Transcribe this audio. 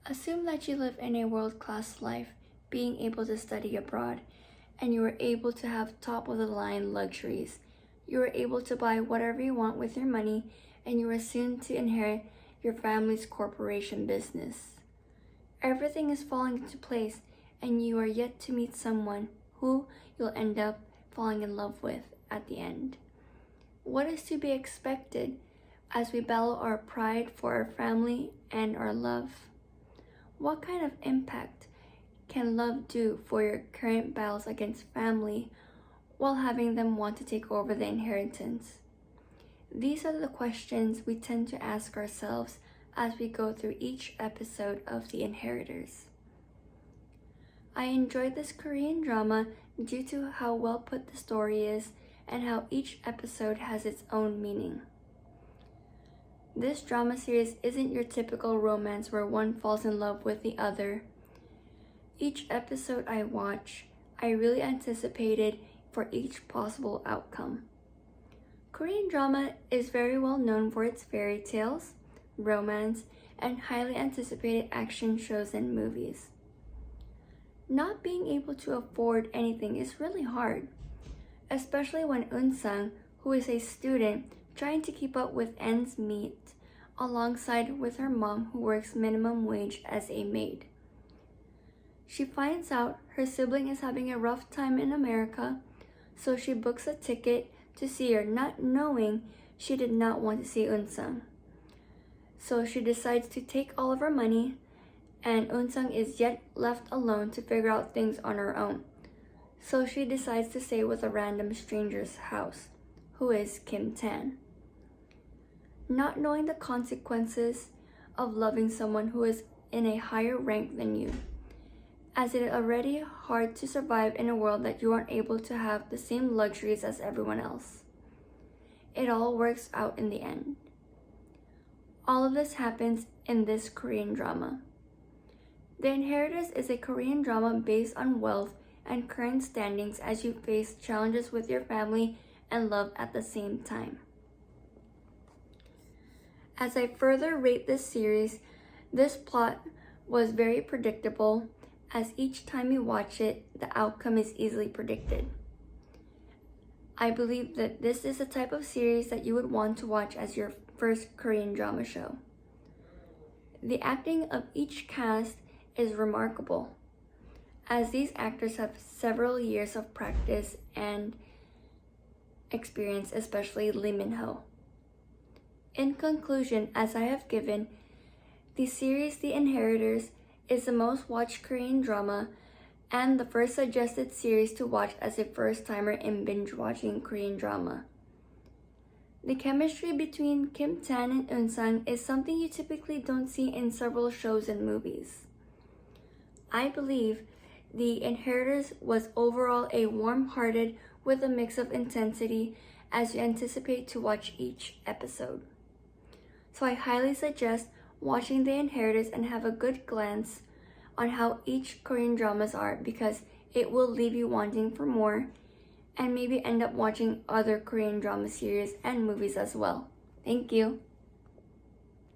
Assume that you live in a world-class life, being able to study abroad, and you are able to have top-of-the-line luxuries. You are able to buy whatever you want with your money, and you are soon to inherit your family's corporation business. Everything is falling into place, and you are yet to meet someone who you'll end up falling in love with at the end. What is to be expected as we battle our pride for our family and our love? What kind of impact can love do for your current battles against family while having them want to take over the inheritance? These are the questions we tend to ask ourselves as we go through each episode of The Inheritors. I enjoyed this Korean drama due to how well put the story is and how each episode has its own meaning. This drama series isn't your typical romance where one falls in love with the other. Each episode I watch, I really anticipated for each possible outcome. Korean drama is very well known for its fairy tales, romance, and highly anticipated action shows and movies. Not being able to afford anything is really hard, especially when Eun-sung, who is a student trying to keep up with ends meet, alongside with her mom who works minimum wage as a maid. She finds out her sibling is having a rough time in America, so she books a ticket to see her, not knowing she did not want to see Eun-sung. So she decides to take all of her money, and Eun-sung is yet left alone to figure out things on her own. So she decides to stay with a random stranger's house, who is Kim Tan. Not knowing the consequences of loving someone who is in a higher rank than you, as it is already hard to survive in a world that you aren't able to have the same luxuries as everyone else. It all works out in the end. All of this happens in this Korean drama. The Inheritors is a Korean drama based on wealth and current standings as you face challenges with your family and love at the same time. As I further rate this series, this plot was very predictable, as each time you watch it, the outcome is easily predicted. I believe that this is the type of series that you would want to watch as your first Korean drama show. The acting of each cast is remarkable, as these actors have several years of practice and experience, especially Lee Min-ho. In conclusion, as I have given, the series The Inheritors is the most watched Korean drama and the first suggested series to watch as a first-timer in binge-watching Korean drama. The chemistry between Kim Tan and Eun-sung is something you typically don't see in several shows and movies. I believe The Inheritors was overall a warm-hearted with a mix of intensity as you anticipate to watch each episode. So I highly suggest watching The Inheritors and have a good glance on how each Korean dramas are, because it will leave you wanting for more and maybe end up watching other Korean drama series and movies as well. Thank you.